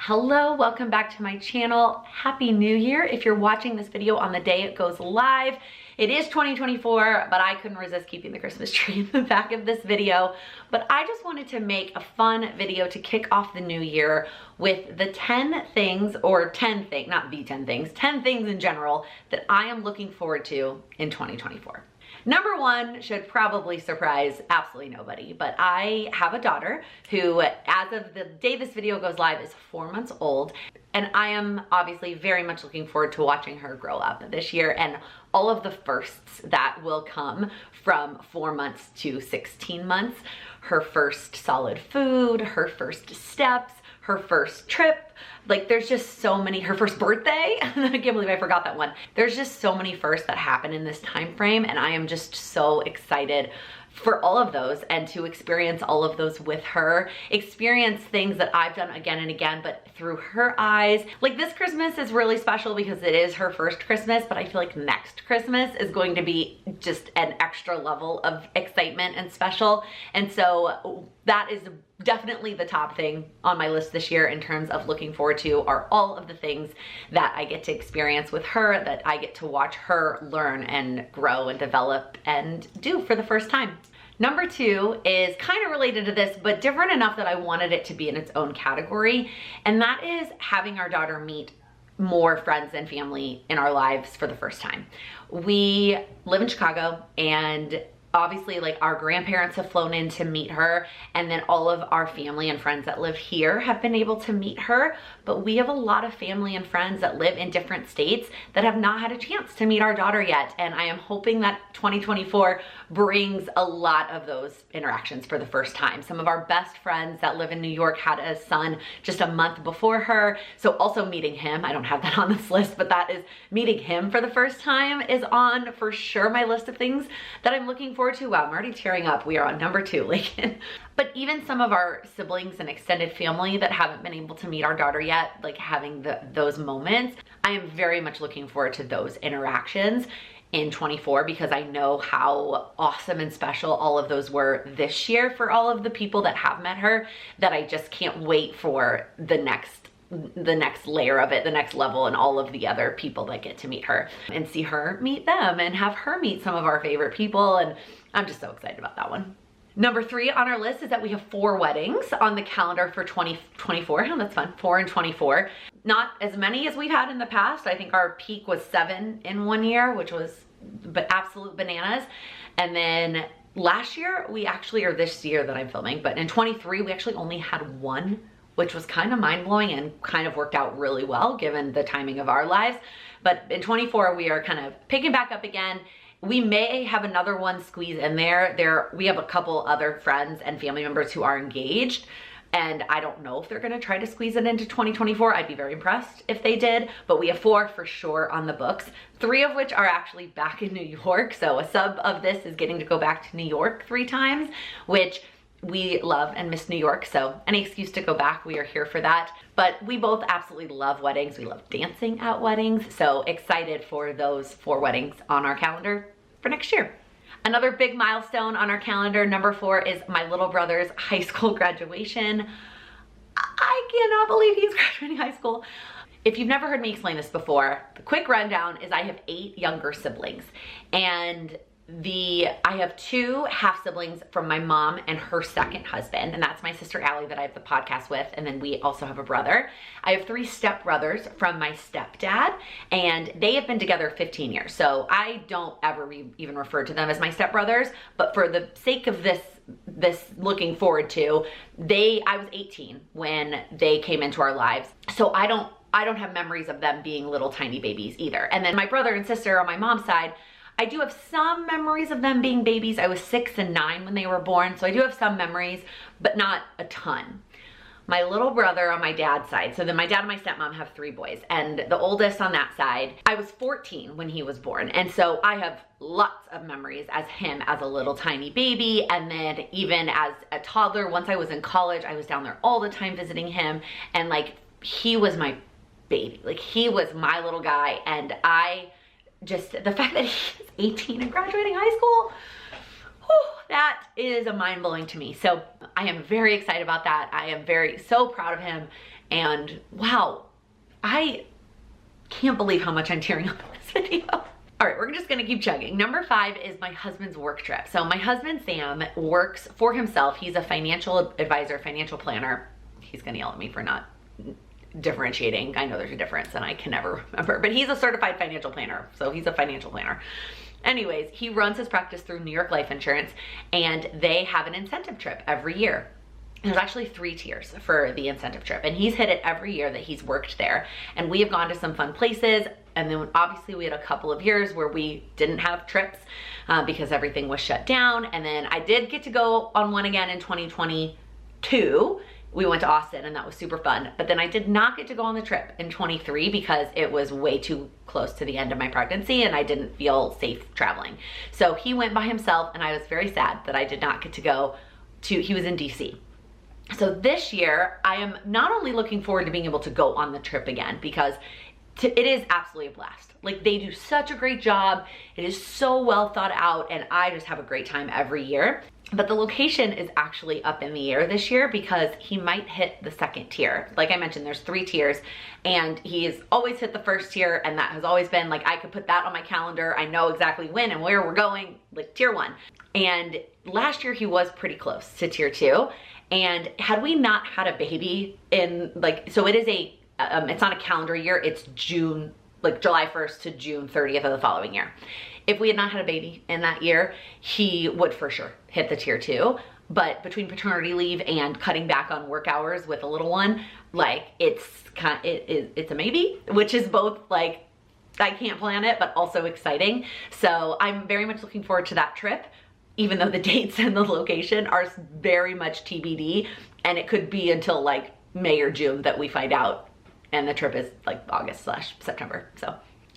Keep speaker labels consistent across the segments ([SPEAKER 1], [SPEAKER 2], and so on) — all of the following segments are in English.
[SPEAKER 1] Hello, welcome back to my channel. Happy New Year. If you're watching this video on the day it goes live, it is 2024, but I couldn't resist keeping the Christmas tree in the back of this video. But I just wanted to make a fun video to kick off the new year with the 10 things, or 10 things, not the 10 things, 10 things in general that I am looking forward to in 2024. Number one should probably surprise absolutely nobody, but I have a daughter who, as of the day this video goes live, is 4 months old. And I am obviously very much looking forward to watching her grow up this year and all of the firsts that will come from 4 months to 16 months. Her first solid food, her first steps, her first trip. Like, there's just so many, her first birthday. I can't believe I forgot that one. There's just so many firsts that happen in this time frame, and I am just so excited for all of those and to experience all of those with her, experience things that I've done again and again, but through her eyes. Like, this Christmas is really special because it is her first Christmas, but I feel like next Christmas is going to be just an extra level of excitement and special. And so that is definitely the top thing on my list this year in terms of looking forward to, are all of the things that I get to experience with her, that I get to watch her learn and grow and develop and do for the first time. Number two is kind of related to this, but different enough that I wanted it to be in its own category. And that is having our daughter meet more friends and family in our lives for the first time. We live in Chicago, and obviously, like, our grandparents have flown in to meet her, and then all of our family and friends that live here have been able to meet her, but we have a lot of family and friends that live in different states that have not had a chance to meet our daughter yet, and I am hoping that 2024 brings a lot of those interactions for the first time. Some of our best friends that live in New York had a son just a month before her, so also meeting him, I don't have that on this list, but that is meeting him for the first time is on for sure my list of things that I'm looking forward to. Wow, I'm already tearing up. We are on number 2, Laken. But even some of our siblings and extended family that haven't been able to meet our daughter yet, like having those moments, I am very much looking forward to those interactions in 24 because I know how awesome and special all of those were this year for all of the people that have met her, that I just can't wait for the next layer of it, the next level, and all of the other people that get to meet her and see her meet them and have her meet some of our favorite people. And I'm just so excited about that one. Number 3 on our list is that we have 4 weddings on the calendar for 2024. Oh, that's fun. 4 and 24. Not as many as we've had in the past. I think our peak was 7 in one year, which was absolute bananas. And then last year, or this year that I'm filming, but in 23, we actually only had 1, which was kind of mind-blowing and kind of worked out really well given the timing of our lives. But in 24, we are kind of picking back up again. We may have another one squeeze in there. We have a couple other friends and family members who are engaged, and I don't know if they're gonna try to squeeze it into 2024. I'd be very impressed if they did, but we have 4 for sure on the books, 3 of which are actually back in New York. So a sub of this is getting to go back to New York 3 times, which we love and miss New York, so any excuse to go back, we are here for that. But we both absolutely love weddings. We love dancing at weddings, so excited for those 4 weddings on our calendar for next year. Another big milestone on our calendar, number 4, is my little brother's high school graduation. I cannot believe he's graduating high school. If you've never heard me explain this before, the quick rundown is I have 8 younger siblings, and I have 2 half siblings from my mom and her second husband, and that's my sister Allie that I have the podcast with, and then we also have a brother. I have 3 step brothers from my stepdad, and they have been together 15 years, so I don't ever even refer to them as my step brothers, but for the sake of this looking forward to, I was 18 when they came into our lives, so I don't have memories of them being little tiny babies either. And then my brother and sister on my mom's side, I do have some memories of them being babies. I was 6 and 9 when they were born, so I do have some memories, but not a ton. My little brother on my dad's side, so then my dad and my stepmom have 3 boys, and the oldest on that side, I was 14 when he was born, and so I have lots of memories as him as a little tiny baby, and then even as a toddler. Once I was in college, I was down there all the time visiting him, and like, he was my baby. Like, he was my little guy, and the fact that he's 18 and graduating high school, that is mind-blowing to me. So I am very excited about that. I am so proud of him And wow, I can't believe how much I'm tearing up in this video. All right, we're just gonna keep chugging. Number 5 is my husband's work trip. So my husband, Sam, works for himself. He's a financial advisor, financial planner. He's gonna yell at me for not differentiating. I know there's a difference and I can never remember, but he's a certified financial planner. So he's a financial planner. Anyways, he runs his practice through New York Life Insurance, and they have an incentive trip every year. There's actually 3 tiers for the incentive trip, and he's hit it every year that he's worked there. And we have gone to some fun places, and then obviously we had a couple of years where we didn't have trips because everything was shut down. And then I did get to go on one again in 2022. We went to Austin, and that was super fun. But then I did not get to go on the trip in 23 because it was way too close to the end of my pregnancy and I didn't feel safe traveling. So he went by himself, and I was very sad that I did not get to go to, he was in DC. So this year, I am not only looking forward to being able to go on the trip again, because it is absolutely a blast. Like, they do such a great job. It is so well thought out, and I just have a great time every year. But the location is actually up in the air this year because he might hit the 2nd tier. Like I mentioned, there's 3 tiers, and he's always hit the 1st tier, and that has always been like, I could put that on my calendar. I know exactly when and where we're going, like tier 1. And last year he was pretty close to tier 2. And had we not had a baby in, like, so it is a, it's not a calendar year, it's June, like July 1st to June 30th of the following year. If we had not had a baby in that year, he would for sure hit the tier 2. But between paternity leave and cutting back on work hours with a little one, like it's a maybe, which is both like, I can't plan it, but also exciting. So I'm very much looking forward to that trip, even though the dates and the location are very much TBD, and it could be until like May or June that we find out, and the trip is like August/September. So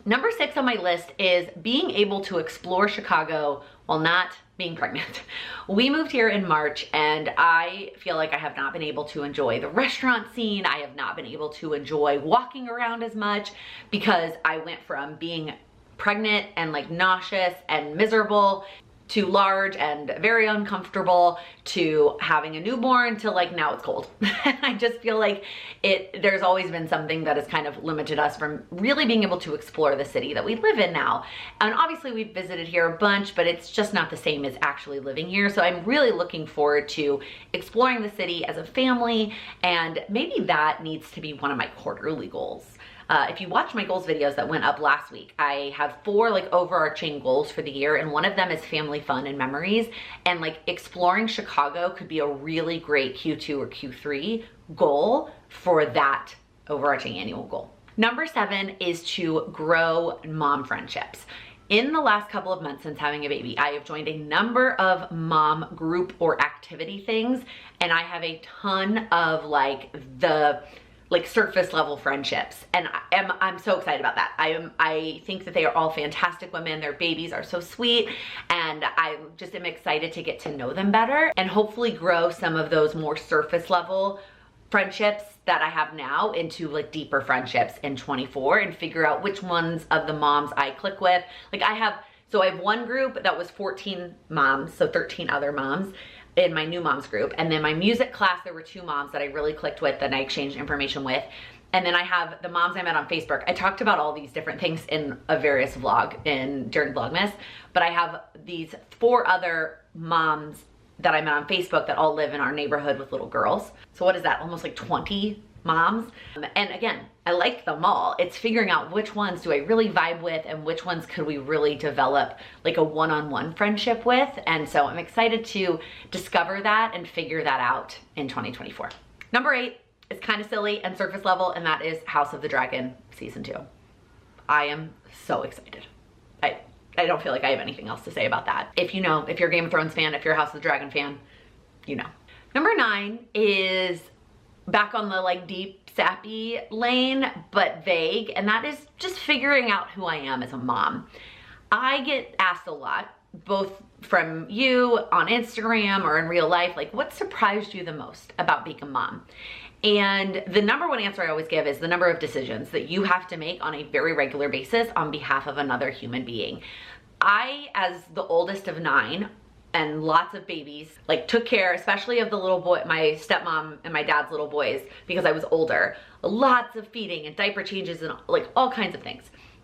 [SPEAKER 1] number 6 on my list is being able to explore Chicago while not being pregnant. We moved here in March, and I feel like I have not been able to enjoy the restaurant scene. I have not been able to enjoy walking around as much because I went from being pregnant and like nauseous and miserable to large and very uncomfortable to having a newborn to like now it's cold. I just feel like there's always been something that has kind of limited us from really being able to explore the city that we live in now. And obviously we've visited here a bunch, but it's just not the same as actually living here. So I'm really looking forward to exploring the city as a family, and maybe that needs to be one of my quarterly goals. If you watch my goals videos that went up last week, I have 4 like overarching goals for the year, and one of them is family fun and memories, and like exploring Chicago could be a really great Q2 or Q3 goal for that overarching annual goal. Number 7 is to grow mom friendships. In the last couple of months since having a baby, I have joined a number of mom group or activity things, and I have a ton of like surface level friendships, and I'm so excited about that. I think that they are all fantastic women. Their babies are so sweet, and I just am excited to get to know them better and hopefully grow some of those more surface level friendships that I have now into like deeper friendships in 24, and figure out which ones of the moms I click with. Like I have one group that was 14 moms, so 13 other moms in my new moms group. And then my music class, there were 2 moms that I really clicked with that I exchanged information with. And then I have the moms I met on Facebook. I talked about all these different things in a various vlog during Vlogmas, but I have these 4 other moms that I met on Facebook that all live in our neighborhood with little girls. So what is that? Almost like 20 moms. And again, I like them all. It's figuring out which ones do I really vibe with and which ones could we really develop like a one-on-one friendship with. And so I'm excited to discover that and figure that out in 2024. Number 8 is kind of silly and surface level, and that is House of the Dragon season 2. I am so excited. I don't feel like I have anything else to say about that. If you're a Game of Thrones fan, if you're a House of the Dragon fan, you know. Number 9 is back on the like deep sappy lane, but vague, and that is just figuring out who I am as a mom. I get asked a lot, both from you on Instagram or in real life, like what surprised you the most about being a mom? And the number 1 answer I always give is the number of decisions that you have to make on a very regular basis on behalf of another human being. I, as the oldest of 9, and lots of babies, like took care, especially of the little boy, my stepmom and my dad's little boys, because I was older, lots of feeding and diaper changes and like all kinds of things.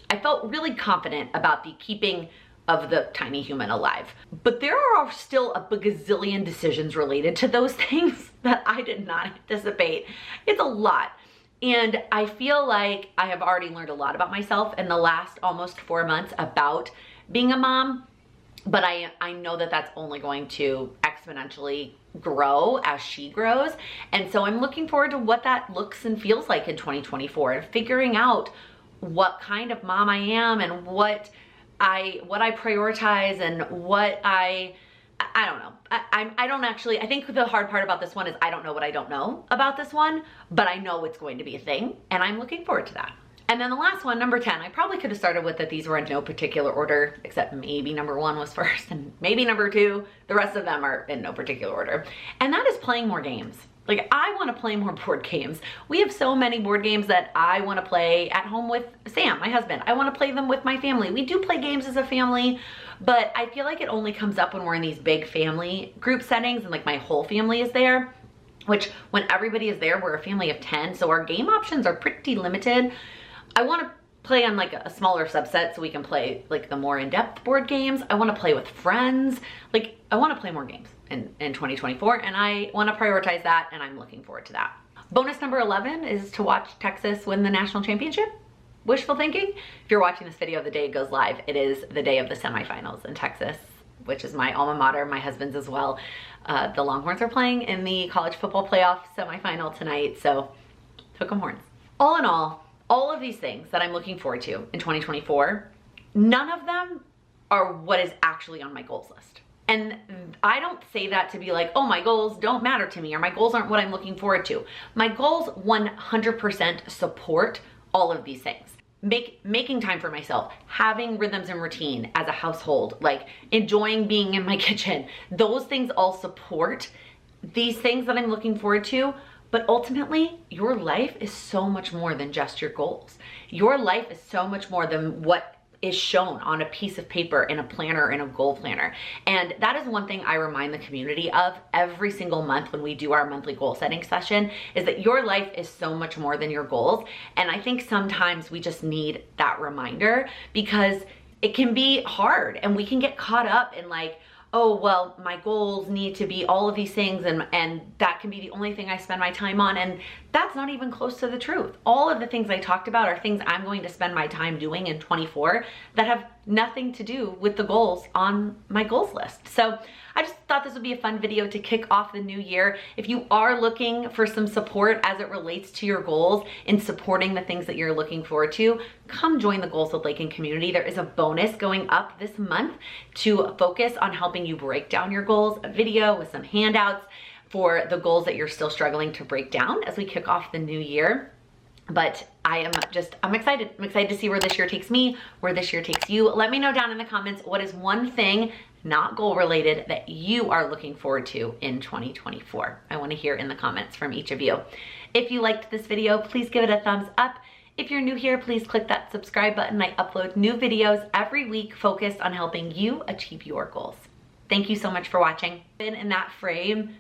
[SPEAKER 1] I felt really confident about the keeping of the tiny human alive. But there are still a bagazillion decisions related to those things that I did not anticipate. It's a lot. And I feel like I have already learned a lot about myself in the last almost 4 months about being a mom. But I know that that's only going to exponentially grow as she grows. And so I'm looking forward to what that looks and feels like in 2024 and figuring out what kind of mom I am and what I prioritize and what I don't know. I don't actually, I think the hard part about this one is I don't know what I don't know about this one, but I know it's going to be a thing and I'm looking forward to that. And then the last one, number 10, I probably could have started with that these were in no particular order, except maybe number 1 was first and maybe number 2, the rest of them are in no particular order. And that is playing more games. Like, I want to play more board games. We have so many board games that I want to play at home with Sam, my husband. I want to play them with my family. We do play games as a family, but I feel like it only comes up when we're in these big family group settings and like my whole family is there, which when everybody is there, we're a family of 10, so our game options are pretty limited. I want to play on like a smaller subset so we can play like the more in-depth board games. I want to play with friends. Like, I want to play more games in 2024 and I want to prioritize that and I'm looking forward to that. Bonus number 11 is to watch Texas win the national championship. Wishful thinking. If you're watching this video the day it goes live, it is the day of the semifinals in Texas, which is my alma mater, my husband's as well. The Longhorns are playing in the college football playoff semifinal tonight, so hook 'em horns. All in all of these things that I'm looking forward to in 2024, none of them are what is actually on my goals list. And I don't say that to be like, oh, my goals don't matter to me or my goals aren't what I'm looking forward to. My goals 100% support all of these things. Making time for myself, having rhythms and routine as a household, like enjoying being in my kitchen, those things all support these things that I'm looking forward to. But ultimately, your life is so much more than just your goals. Your life is so much more than what is shown on a piece of paper in a planner, in a goal planner. And that is one thing I remind the community of every single month when we do our monthly goal setting session, is that your life is so much more than your goals. And I think sometimes we just need that reminder because it can be hard and we can get caught up in like, oh, well, my goals need to be all of these things and that can be the only thing I spend my time on. And that's not even close to the truth. All of the things I talked about are things I'm going to spend my time doing in 24 that have nothing to do with the goals on my goals list. So I just thought this would be a fun video to kick off the new year. If you are looking for some support as it relates to your goals in supporting the things that you're looking forward to, come join the Goals with Laken community. There is a bonus going up this month to focus on helping you break down your goals, a video with some handouts for the goals that you're still struggling to break down as we kick off the new year. But I'm excited. I'm excited to see where this year takes me, where this year takes you. Let me know down in the comments, what is one thing, not goal related, that you are looking forward to in 2024. I want to hear in the comments from each of you. If you liked this video, please give it a thumbs up. If you're new here, please click that subscribe button. I upload new videos every week focused on helping you achieve your goals. Thank you so much for watching. Been in that frame?